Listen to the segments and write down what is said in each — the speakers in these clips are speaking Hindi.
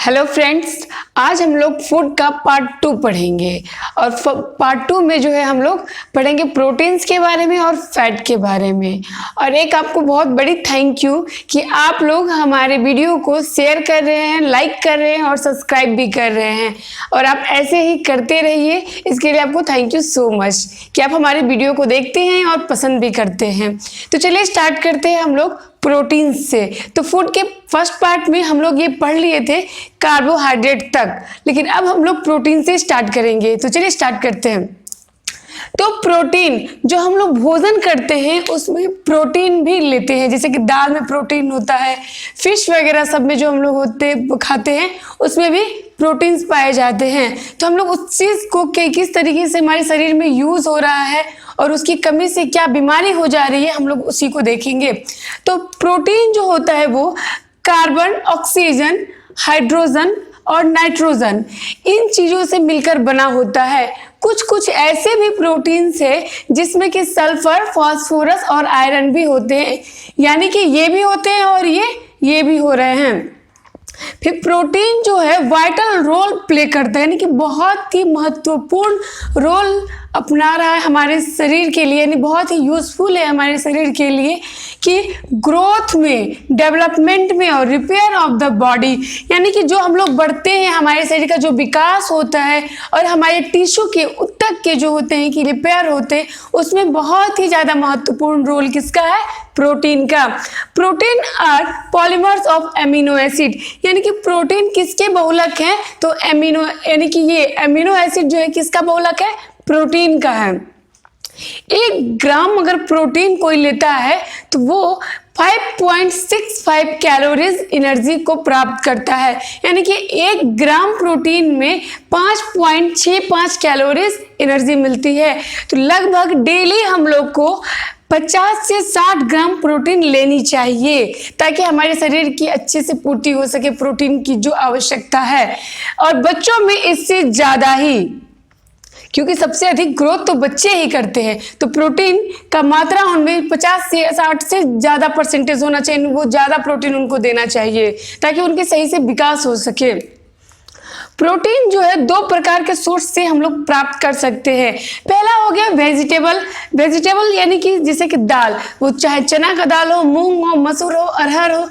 हेलो फ्रेंड्स, आज हम लोग फूड का पार्ट 2 पढ़ेंगे और पार्ट 2 में जो है हम लोग पढ़ेंगे प्रोटीन्स के बारे में और फैट के बारे में। और एक आपको बहुत बड़ी थैंक यू कि आप लोग हमारे वीडियो को शेयर कर रहे हैं, लाइक कर रहे हैं और सब्सक्राइब भी कर रहे हैं। और आप ऐसे ही करते रहिए, इसके लिए आपको थैंक यू सो मच कि आप हमारे वीडियो को देखते हैं और पसंद भी करते हैं। तो चलिए स्टार्ट करते हैं हम लोग प्रोटीन से। तो फूड के फर्स्ट पार्ट में हम लोग ये पढ़ लिए थे कार्बोहाइड्रेट तक, लेकिन अब हम लोग प्रोटीन से स्टार्ट करेंगे। तो चलिए स्टार्ट करते हैं। तो प्रोटीन जो हम लोग भोजन करते हैं उसमें प्रोटीन भी लेते हैं, जैसे कि दाल में प्रोटीन होता है, फिश वगैरह सब में जो हम लोग खाते हैं उसमें भी प्रोटीन्स पाए जाते हैं। तो हम लोग उस चीज़ को किस तरीके से हमारे शरीर में यूज़ हो रहा है और उसकी कमी से क्या बीमारी हो जा रही है, हम लोग उसी को देखेंगे। तो प्रोटीन जो होता है वो कार्बन, ऑक्सीजन, हाइड्रोजन और नाइट्रोजन इन चीज़ों से मिलकर बना होता है। कुछ ऐसे भी प्रोटीन्स है जिसमें कि सल्फर, फास्फोरस और आयरन भी होते हैं, यानी कि ये भी होते हैं और ये भी हो रहे हैं। फिर प्रोटीन जो है वाइटल रोल प्ले करता है, यानी कि बहुत ही महत्वपूर्ण रोल अपना रहा है हमारे शरीर के लिए, यानी बहुत ही यूजफुल है हमारे शरीर के लिए कि ग्रोथ में, डेवलपमेंट में और रिपेयर ऑफ द बॉडी, यानी कि जो हम लोग बढ़ते हैं, हमारे शरीर का जो विकास होता है और हमारे टिश्यू के ऊतक के जो होते हैं कि रिपेयर होते हैं, उसमें बहुत ही ज़्यादा महत्वपूर्ण रोल किसका है? प्रोटीन का। Protein are polymers of amino acid, यानी कि प्रोटीन किसके बहुलक हैं? तो एमिनो, यानी कि ये एमिनो एसिड जो है किसका बहुलक है? प्रोटीन का है। 1 ग्राम अगर प्रोटीन कोई लेता है तो वो 5.65 कैलोरीज एनर्जी को प्राप्त करता है, यानी कि 1 ग्राम प्रोटीन में 5.65 कैलोरीज एनर्जी मिलती है। तो लगभग डेली हम लोग को 50 से 60 ग्राम प्रोटीन लेनी चाहिए ताकि हमारे शरीर की अच्छे से पूर्ति हो सके प्रोटीन की जो आवश्यकता है। और बच्चों में इससे ज़्यादा ही, क्योंकि सबसे अधिक ग्रोथ तो बच्चे ही करते हैं, तो प्रोटीन का मात्रा उनमें 50 से 60 से ज़्यादा परसेंटेज होना चाहिए। वो ज़्यादा प्रोटीन उनको देना चाहिए ताकि उनके सही से विकास हो सके। प्रोटीन जो है 2 प्रकार के सोर्स से हम लोग प्राप्त कर सकते हैं। पहला हो गया वेजिटेबल, यानी कि जैसे कि दाल, वो चाहे चना का दाल हो, मूंग हो, मसूर हो, अरहर हो,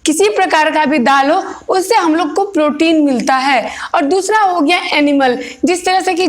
किसी प्रकार का भी दाल हो, उससे हम लोग को प्रोटीन मिलता है। और दूसरा हो गया एनिमल, जिस तरह से कि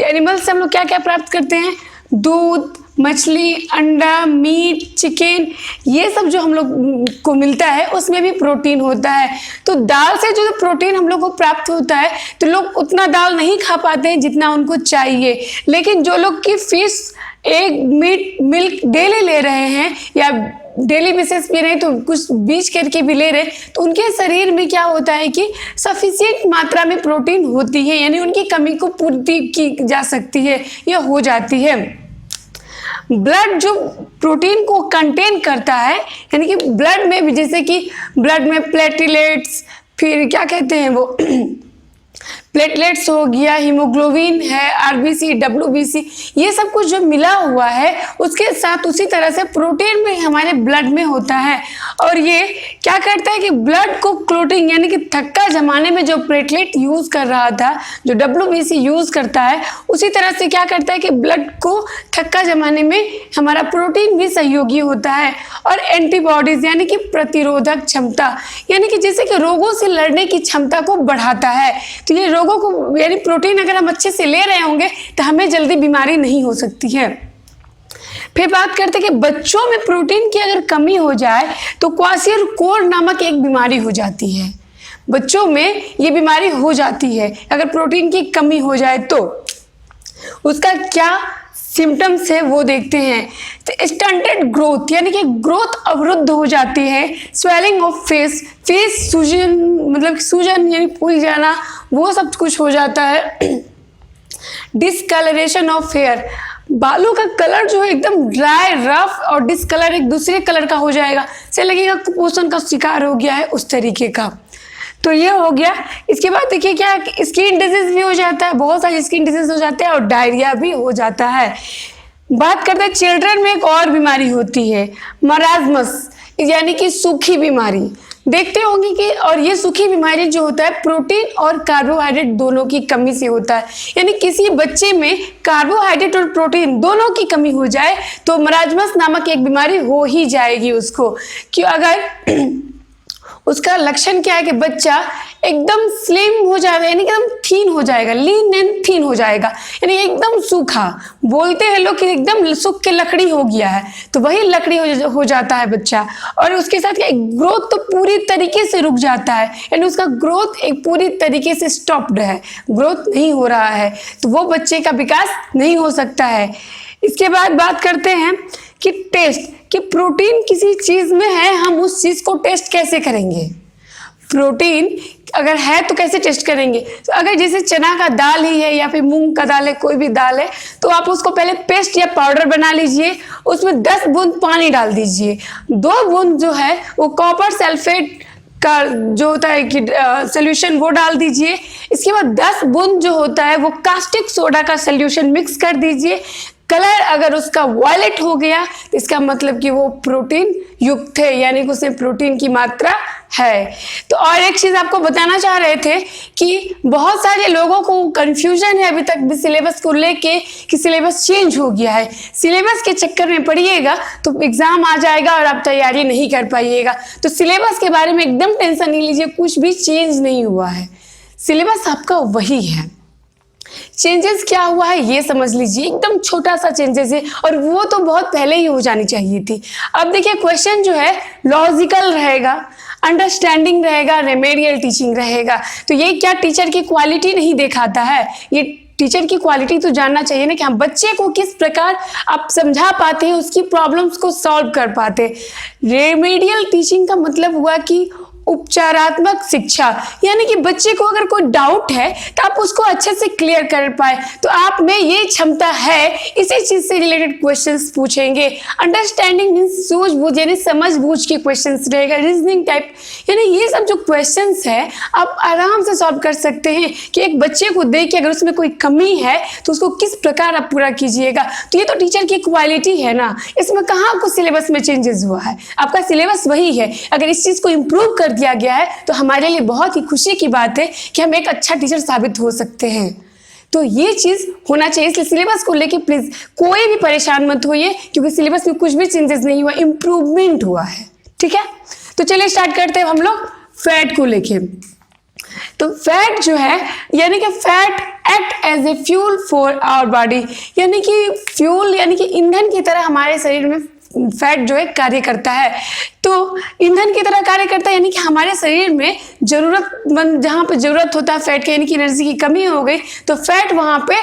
एनिमल से हम लोग क्या क्या प्राप्त करते हैं? दूध, मछली, अंडा, मीट, चिकन, ये सब जो हम लोग को मिलता है उसमें भी प्रोटीन होता है। तो दाल से जो प्रोटीन हम लोग को प्राप्त होता है, तो लोग उतना दाल नहीं खा पाते हैं जितना उनको चाहिए। लेकिन जो लोग की fish, egg, meat, milk daily ले रहे हैं या डेली बेसिस पे नहीं तो कुछ बीच करके भी ले रहे, तो उनके शरीर में क्या होता है कि सफिशिएंट मात्रा में प्रोटीन होती है, यानी उनकी कमी को पूर्ति की जा सकती है या हो जाती है। ब्लड जो प्रोटीन को कंटेन करता है, यानी कि ब्लड में भी, जैसे कि ब्लड में प्लेटलेट्स, फिर क्या कहते हैं वो प्लेटलेट्स हो गया, हीमोग्लोबिन है, आरबीसी, डब्ल्यूबीसी, ये सब कुछ जो मिला हुआ है उसके साथ उसी तरह से प्रोटीन भी हमारे ब्लड में होता है। और ये क्या करता है कि ब्लड को क्लोटिंग, यानी कि थक्का जमाने में जो प्लेटलेट यूज़ कर रहा था, जो डब्ल्यूबीसी यूज़ करता है, उसी तरह से क्या करता है कि ब्लड को थक्का जमाने में हमारा प्रोटीन भी सहयोगी होता है। और एंटीबॉडीज, यानी कि प्रतिरोधक क्षमता, यानी कि जैसे कि रोगों से लड़ने की क्षमता को बढ़ाता है। तो ये रोगों को, यानी प्रोटीन अगर हम अच्छे से ले रहे होंगे तो हमें जल्दी बीमारी नहीं हो सकती है। फिर बात करते हैं कि बच्चों में प्रोटीन की अगर कमी हो जाए तो क्वाशियोर नामक एक बीमारी हो जाती है। बच्चों में ये बीमारी हो जाती है अगर प्रोटीन की कमी हो जाए, तो उसका क्या सिम्टम्स है वो देखते हैं। तो स्टंटेड ग्रोथ, यानी कि ग्रोथ अवरुद्ध हो जाती है। स्वेलिंग ऑफ फेस सूजन, मतलब सूजन यानी फूल जाना, वो सब कुछ हो जाता है। डिसकलरेशन ऑफ हेयर, बालों का कलर जो है एकदम ड्राई, रफ और डिसकलर एक दूसरे कलर का हो जाएगा, से लगेगा कुपोषण का शिकार हो गया है, उस तरीके का। तो ये हो गया। इसके बाद देखिए क्या स्किन डिजीज भी हो जाता है, बहुत सारे स्किन डिजीज हो जाते हैं और डायरिया भी हो जाता है। बात करते हैं चिल्ड्रन में एक और बीमारी होती है मराजमस, यानी कि सूखी बीमारी। देखते होंगे कि और ये सूखी बीमारी जो होता है प्रोटीन और कार्बोहाइड्रेट दोनों की कमी से होता है। यानी किसी बच्चे में कार्बोहाइड्रेट और प्रोटीन दोनों की कमी हो जाए तो मराजमस नामक एक बीमारी हो ही जाएगी उसको। कि अगर उसका लक्षण क्या है कि बच्चा एकदम स्लिम हो जाएगा, यानी कि एकदम थीन हो जाएगा, लीन एंड थीन हो जाएगा, यानी एकदम सूखा। बोलते हैं लोग कि एकदम सूख के लकड़ी हो गया है, तो वही लकड़ी हो जाता है बच्चा। और उसके साथ ग्रोथ तो पूरी तरीके से रुक जाता है, यानी उसका ग्रोथ एक पूरी तरीके से स्टॉप्ड है, ग्रोथ नहीं हो रहा है, तो वो बच्चे का विकास नहीं हो सकता है। इसके बाद बात करते हैं कि टेस्ट, कि प्रोटीन किसी चीज में है, हम उस चीज को टेस्ट कैसे करेंगे। प्रोटीन अगर है तो कैसे टेस्ट करेंगे। तो अगर जैसे चना का दाल ही है या फिर मूंग का दाल है, कोई भी दाल है, तो आप उसको पहले पेस्ट या पाउडर बना लीजिए, उसमें 10 बूंद पानी डाल दीजिए, 2 बूंद जो है वो कॉपर सल्फेट का जो होता है कि सोल्यूशन वो डाल दीजिए। इसके बाद 10 बूंद जो होता है वो कास्टिक सोडा का सोल्यूशन मिक्स कर दीजिए। कलर अगर उसका वायलेट हो गया तो इसका मतलब कि वो प्रोटीन युक्त है, यानी कि उसमें प्रोटीन की मात्रा है। तो और एक चीज आपको बताना चाह रहे थे कि बहुत सारे लोगों को कंफ्यूजन है अभी तक भी सिलेबस को लेके कि सिलेबस चेंज हो गया है। सिलेबस के चक्कर में पड़िएगा तो एग्जाम आ जाएगा और आप तैयारी नहीं कर पाइएगा। तो सिलेबस के बारे में एकदम टेंशन नहीं लीजिए, कुछ भी चेंज नहीं हुआ है, सिलेबस आपका वही है। चेंजेस क्या हुआ है ये समझ लीजिए, एकदम छोटा सा चेंजेस है और वो तो बहुत पहले ही हो जानी चाहिए थी। अब देखिए क्वेश्चन जो है लॉजिकल रहेगा, अंडरस्टैंडिंग रहेगा, रेमेडियल टीचिंग रहेगा। तो ये क्या टीचर की क्वालिटी नहीं दिखाता है, ये टीचर की क्वालिटी तो जानना चाहिए ना कि हम बच्चे को किस प्रकार आप समझा पाते हैं, उसकी प्रॉब्लम्स को सॉल्व कर पाते। रेमेडियल टीचिंग का मतलब हुआ कि उपचारात्मक शिक्षा, यानी कि बच्चे को अगर कोई डाउट है तो आप उसको अच्छे से क्लियर कर पाए। तो आप में ये क्षमता है, इसी चीज से रिलेटेड क्वेश्चंस पूछेंगे। अंडरस्टैंडिंग मींस सूझबूझ यानी समझबूझ के क्वेश्चंस रहेगा। रीजनिंग टाइप यानी ये सब जो क्वेश्चंस है आप आराम से सॉल्व कर सकते हैं कि एक बच्चे को देख के अगर उसमें कोई कमी है तो उसको किस प्रकार आप पूरा कीजिएगा। तो ये तो टीचर की क्वालिटी है ना, इसमें कहाँ आपको सिलेबस में चेंजेस हुआ है, आपका सिलेबस वही है। अगर इस चीज को इम्प्रूव कर दिया गया है तो हमारे लिए बहुत ही खुशी की बात है कि हम एक अच्छा टीचर साबित हो सकते हैं। तो ये चीज होना चाहिए, इसलिए सिलेबस को लेके प्लीज कोई भी परेशान मत होइए, क्योंकि सिलेबस में कुछ भी चेंजेस नहीं हुआ, इंप्रूवमेंट हुआ है। ठीक है, तो चलिए स्टार्ट करते हैं हम लोग फैट को लेके। तो फैट जो है यानी कि fat act as a fuel for our body, यानी कि फ्यूल यानी कि ईंधन की तरह हमारे शरीर में फैट जो है कार्य करता है। तो ईंधन की तरह कार्य करता है, यानी कि हमारे शरीर में जरूरतमंद जहाँ पे जरूरत होता है फैट की, यानी कि एनर्जी की कमी हो गई तो फैट वहाँ पे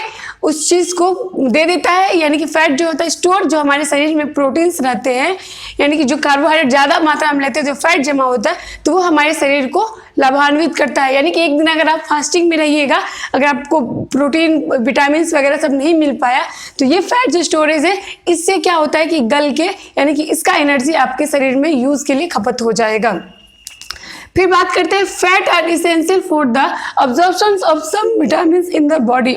उस चीज़ को दे देता है। यानी कि फैट जो होता है स्टोर, जो हमारे शरीर में प्रोटीन्स रहते हैं, यानी कि जो कार्बोहाइड्रेट ज़्यादा मात्रा में लेते हैं, जो फैट जमा होता है तो वो हमारे शरीर को लाभान्वित करता है। यानी कि एक दिन अगर आप फास्टिंग में रहिएगा, अगर आपको प्रोटीन विटामिन वगैरह सब नहीं मिल पाया तो ये फैट जो स्टोरेज है इससे क्या होता है कि गल के, यानी कि इसका एनर्जी आपके शरीर में यूज के लिए खपत हो जाएगा। फिर बात करते हैं fat are essential for the absorption of some vitamin in the body.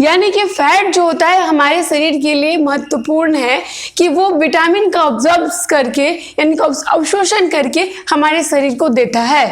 यानी कि फैट जो होता है हमारे शरीर के लिए महत्वपूर्ण है कि वो विटामिन का ऑब्जॉर्ब करके, यानी कि अवशोषण करके हमारे शरीर को देता है।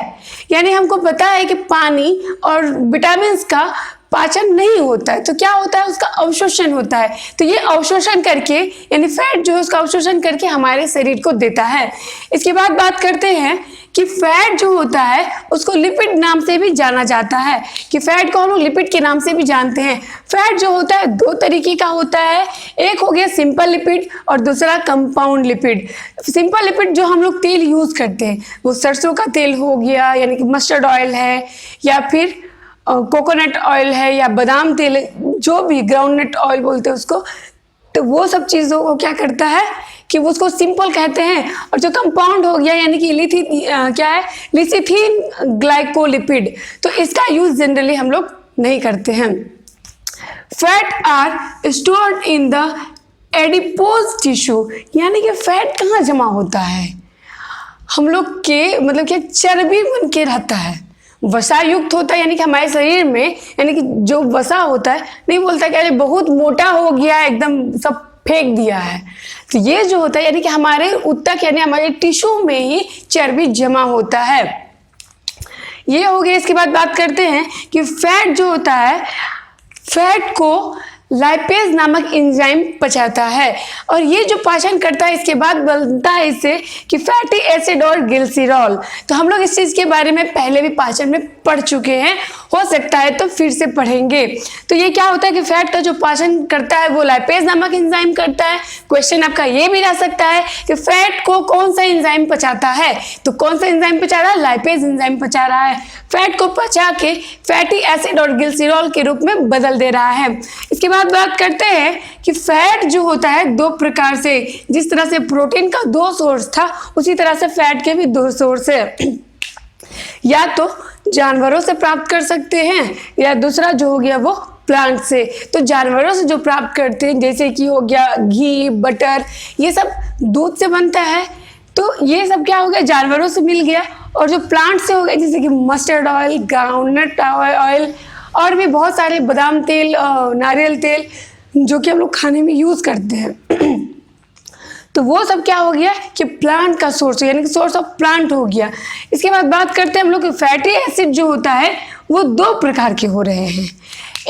यानी हमको पता है कि पानी और विटामिन का पाचन नहीं होता है, तो क्या होता है उसका अवशोषण होता है। तो ये अवशोषण करके, यानी फैट जो है उसका अवशोषण करके हमारे शरीर को देता है। इसके बाद बात करते हैं कि फैट जो होता है उसको लिपिड नाम से भी जाना जाता है, कि फैट को हम लोग लिपिड के नाम से भी जानते हैं। फैट जो होता है 2 तरीके का होता है, एक हो गया सिंपल लिपिड और दूसरा कंपाउंड लिपिड। सिंपल लिपिड जो हम लोग तेल यूज करते हैं वो सरसों का तेल हो गया, यानी कि मस्टर्ड ऑयल है, या फिर कोकोनट ऑयल है, या बादाम तेल, जो भी ग्राउंडनट ऑयल बोलते हैं उसको। तो वो सब चीज़ों को क्या करता है कि वो उसको सिंपल कहते हैं। और जो कंपाउंड हो गया यानी कि लिथिथिन ग्लाइकोलिपिड, तो इसका यूज जनरली हम लोग नहीं करते हैं। Fat are stored in the adipose tissue, यानी कि फैट कहाँ जमा होता है, हम लोग के मतलब कि चर्बी बन के रहता है, वसा युक्त होता है। यानी कि हमारे शरीर में, यानी कि जो वसा होता है, नहीं बोलता कि अरे बहुत मोटा हो गया एकदम सब फेंक दिया है, तो ये जो होता है यानी कि हमारे ऊतक यानी हमारे टिश्यू में ही चर्बी जमा होता है। ये हो गया। इसके बाद बात करते हैं कि फैट जो होता है, फैट को लाइपेज नामक एंजाइम पचाता है और ये जो पाचन करता है इसके बाद बनता है इससे कि फैटी एसिड और ग्लिसरॉल। तो हम लोग इस चीज़ के बारे में पहले भी पाचन में पढ़ चुके हैं, हो सकता है तो फिर से पढ़ेंगे। तो ये क्या होता है कि फैट का जो पाचन करता है वो लाइपेज नामक एंजाइम करता है। क्वेश्चन आपका ये भी रह सकता है कि फैट को कौन सा एंजाइम पचाता है, तो कौन सा एंजाइम पचा रहा है, लाइपेज एंजाइम पचा रहा है। फैट को पचा के फैटी एसिड और ग्लिसरॉल के रूप में बदल दे रहा है। इसके बाद बात करते हैं कि फैट जो होता है दो प्रकार से, जिस तरह से प्रोटीन का दो सोर्स था उसी तरह से फैट के भी दो सोर्स है। या तो जानवरों से प्राप्त कर सकते हैं या दूसरा जो हो गया वो प्लांट से। तो जानवरों से जो प्राप्त करते हैं जैसे कि हो गया घी, बटर, ये सब दूध से बनता है, तो ये सब क्या हो गया जानवरों से मिल गया। और जो प्लांट से हो गया जैसे कि मस्टर्ड ऑयल, ग्राउंडनट ऑयल और भी बहुत सारे बादाम तेल, नारियल तेल जो कि हम लोग खाने में यूज़ करते हैं तो वो सब क्या हो गया कि प्लांट का सोर्स यानी कि सोर्स ऑफ प्लांट हो गया। इसके बाद बात करते हैं हम लोग कि फैटी एसिड जो होता है वो दो प्रकार के हो रहे हैं।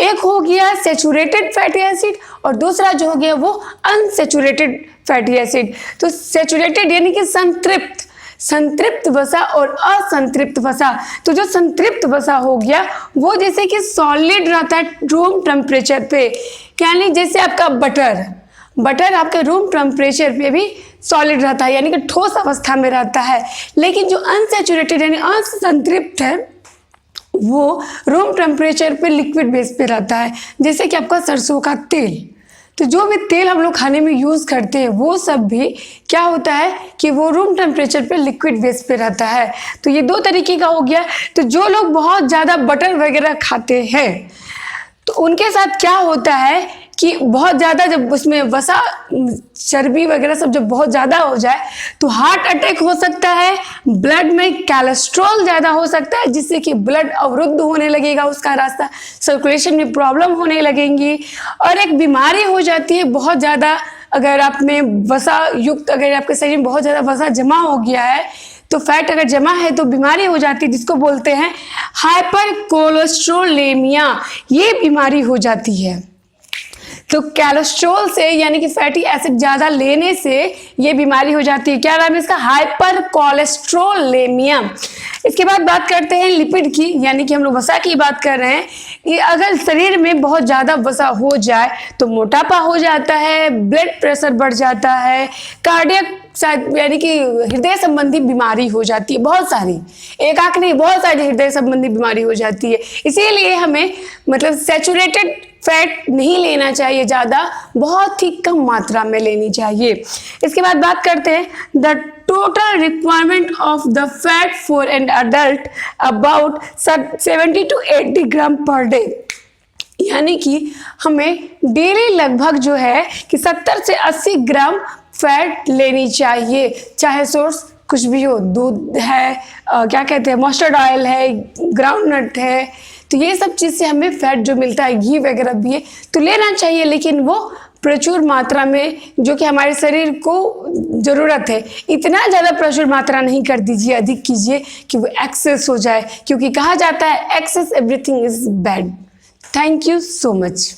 एक हो गया सेचुरेटेड फैटी एसिड और दूसरा जो हो गया वो अनसेचुरेटेड फैटी एसिड। तो सेचुरेटेड यानी कि संतृप्त वसा और असंतृप्त वसा। तो जो संतृप्त वसा हो गया वो जैसे कि सॉलिड रहता है रूम टेम्परेचर पे, यानी जैसे आपका बटर आपके रूम टेम्परेचर पे भी सॉलिड रहता है यानी कि ठोस अवस्था में रहता है। लेकिन जो अनसेचुरेटेड यानी असंतृप्त है वो रूम टेम्परेचर पे लिक्विड बेस पे रहता है, जैसे कि आपका सरसों का तेल। तो जो भी तेल हम लोग खाने में यूज़ करते हैं वो सब भी क्या होता है कि वो रूम टेम्परेचर पे लिक्विड बेस पे रहता है। तो ये दो तरीके का हो गया। तो जो लोग बहुत ज़्यादा बटर वगैरह खाते हैं तो उनके साथ क्या होता है कि बहुत ज़्यादा जब उसमें वसा, चर्बी वगैरह सब जब बहुत ज़्यादा हो जाए तो हार्ट अटैक हो सकता है, ब्लड में कोलेस्ट्रॉल ज़्यादा हो सकता है जिससे कि ब्लड अवरुद्ध होने लगेगा, उसका रास्ता, सर्कुलेशन में प्रॉब्लम होने लगेंगी और एक बीमारी हो जाती है बहुत ज़्यादा। अगर आप में वसा युक्त, अगर आपके शरीर में बहुत ज़्यादा वसा जमा हो गया है तो फैट अगर जमा है तो बीमारी हो जाती है जिसको बोलते हैं हाइपर कोलेस्ट्रोलेमिया, ये बीमारी हो जाती है। तो कोलेस्ट्रॉल से यानी कि फैटी एसिड ज़्यादा लेने से ये बीमारी हो जाती है। क्या नाम है इसका? Hyper cholesterolaemia. इसके बाद बात करते हैं लिपिड की, यानी कि हम लोग वसा की बात कर रहे हैं कि अगर शरीर में बहुत ज़्यादा वसा हो जाए तो मोटापा हो जाता है, ब्लड प्रेशर बढ़ जाता है, कार्डियक यानी कि हृदय संबंधी बीमारी हो जाती है, बहुत सारी, एक आंख नहीं बहुत सारी हृदय संबंधी बीमारी हो जाती है। इसीलिए हमें मतलब सैचुरेटेड फैट नहीं लेना चाहिए ज़्यादा, बहुत ही कम मात्रा में लेनी चाहिए। इसके बाद बात करते हैं the total requirement of the fat for an adult about 70 to 80 gram per day, यानी कि हमें डेली लगभग जो है कि 70 से 80 ग्राम फैट लेनी चाहिए, चाहे सोर्स कुछ भी हो, दूध है, क्या कहते हैं मस्टर्ड ऑयल है, ग्राउंडनट है, तो ये सब चीज़ से हमें फैट जो मिलता है, घी वगैरह भी है तो लेना चाहिए, लेकिन वो प्रचुर मात्रा में जो कि हमारे शरीर को ज़रूरत है। इतना ज़्यादा प्रचुर मात्रा नहीं कर दीजिए, अधिक कीजिए कि वो एक्सेस हो जाए, क्योंकि कहा जाता है excess everything is bad. Thank you so much.